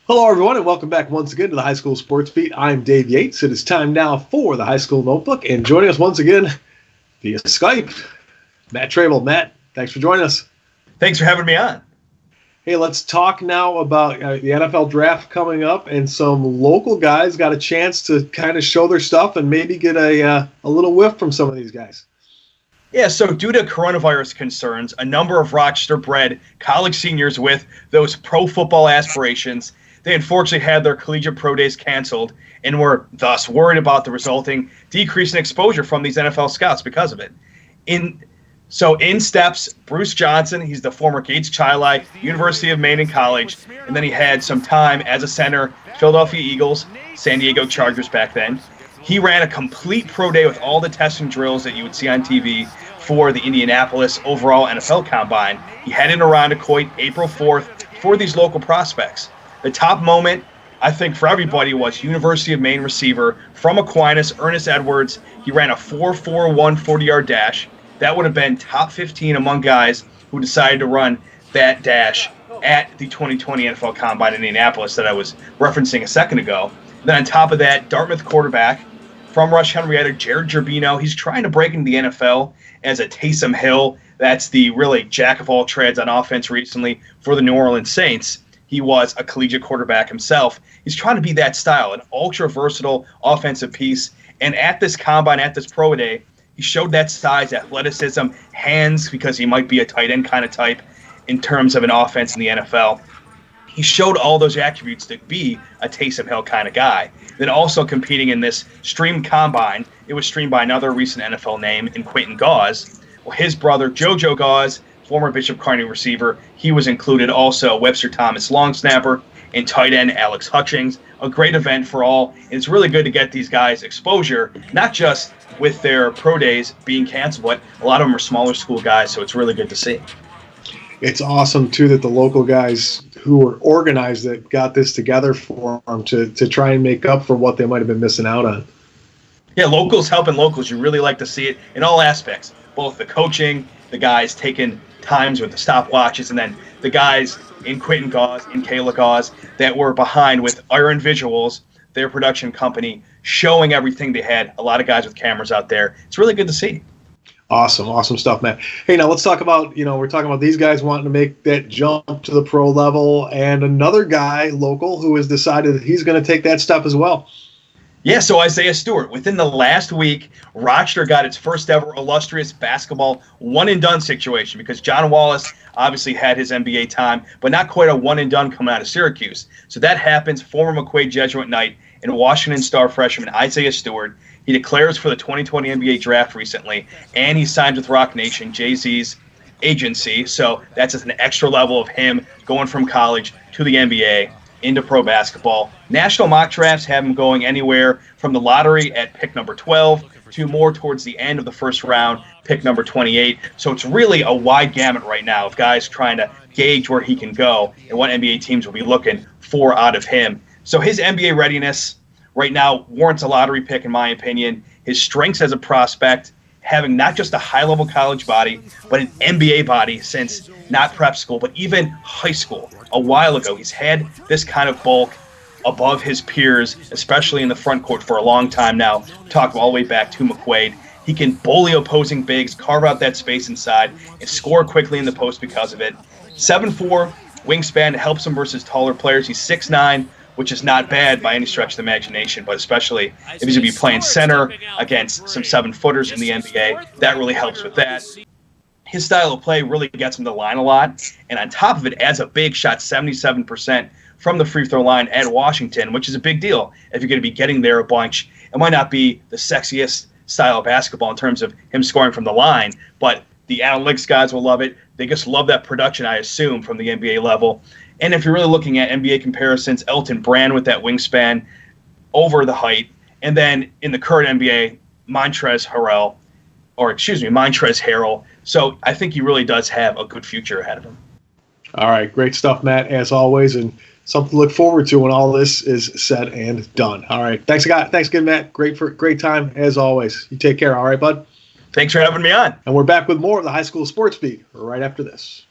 Hello, everyone, and welcome back once again to the High School Sports Beat. I'm Dave Yates. It is time now for the High School Notebook, and joining us once again via Skype, Matt Trabold. Matt, thanks for joining us. Thanks for having me on. Hey, let's talk now about the NFL draft coming up, and some local guys got a chance to kind of show their stuff and maybe get a little whiff from some of these guys. Yeah, so due to coronavirus concerns, a number of Rochester-bred college seniors with those pro football aspirations, they unfortunately had their collegiate pro days canceled and were thus worried about the resulting decrease in exposure from these NFL scouts because of it. In steps Bruce Johnson. He's the former Gates Chili, University of Maine in college, and then he had some time as a center, Philadelphia Eagles, San Diego Chargers back then. He ran a complete pro day with all the testing drills that you would see on TV for the Indianapolis overall NFL Combine. He headed around to Coit April 4th for these local prospects. The top moment, I think, for everybody was University of Maine receiver from Aquinas, Earnest Edwards. He ran a 4.41 40-yard dash. That would have been top 15 among guys who decided to run that dash at the 2020 NFL Combine in Indianapolis that I was referencing a second ago. Then on top of that, Dartmouth quarterback from Rush Henrietta, Jared Gerbino. He's trying to break into the NFL as a Taysom Hill. That's the really jack-of-all-trades on offense recently for the New Orleans Saints. He was a collegiate quarterback himself. He's trying to be that style, an ultra-versatile offensive piece. And at this combine, at this pro day, he showed that size, athleticism, hands, because he might be a tight end kind of type in terms of an offense in the NFL. He showed all those attributes to be a Taysom Hill kind of guy. Then also competing in this streamed combine, it was streamed by another recent NFL name in Quentin Gause. Well, his brother, JoJo Gause, former Bishop Kearney receiver, he was included. Also, Webster Thomas long snapper and tight end Alex Hutchings. A great event for all. And it's really good to get these guys exposure, not just with their pro days being canceled, but a lot of them are smaller school guys, so it's really good to see. It's awesome, too, that the local guys who were organized that got this together for them to try and make up for what they might have been missing out on. Yeah, locals helping locals. You really like to see it in all aspects, both the coaching, the guys taking times with the stopwatches, and then the guys in Quentin Gause, in Kayla Gause, that were behind with Iron Visuals, their production company, showing everything they had. A lot of guys with cameras out there. It's really good to see. Awesome stuff, Matt. Hey, now let's talk about, we're talking about these guys wanting to make that jump to the pro level, and another guy local who has decided that he's going to take that step as well. Yeah, so Isaiah Stewart. Within the last week, Rochester got its first ever illustrious basketball one-and-done situation because John Wallace obviously had his NBA time, but not quite a one-and-done coming out of Syracuse. So that happens. Former McQuaid Jesuit Knight and Washington Star freshman Isaiah Stewart. He declares for the 2020 NBA draft recently, and he signed with Rock Nation, Jay-Z's agency. So that's an extra level of him going from college to the NBA into pro basketball. National mock drafts have him going anywhere from the lottery at pick number 12 to more towards the end of the first round, pick number 28. So it's really a wide gamut right now of guys trying to gauge where he can go and what NBA teams will be looking for out of him. So his NBA readiness right now warrants a lottery pick, in my opinion. His strengths as a prospect, having not just a high-level college body, but an NBA body since not prep school, but even high school. A while ago, he's had this kind of bulk above his peers, especially in the front court for a long time now. Talk all the way back to McQuaid. He can bully opposing bigs, carve out that space inside, and score quickly in the post because of it. 7'4", wingspan helps him versus taller players. He's 6'9", which is not bad by any stretch of the imagination, but especially if he's going to be playing center against some 7-footers in the NBA, that really helps with that. His style of play really gets him to the line a lot, and on top of it, adds a big shot, 77% from the free throw line at Washington, which is a big deal if you're going to be getting there a bunch. It might not be the sexiest style of basketball in terms of him scoring from the line, but the analytics guys will love it. They just love that production, I assume, from the NBA level. And if you're really looking at NBA comparisons, Elton Brand with that wingspan over the height, and then in the current NBA, Montrezl Harrell. So I think he really does have a good future ahead of him. All right, great stuff, Matt, as always, and something to look forward to when all this is said and done. All right, thanks again, Matt. Great time as always. You take care. All right, bud. Thanks for having me on. And we're back with more of the High School Sports Beat right after this.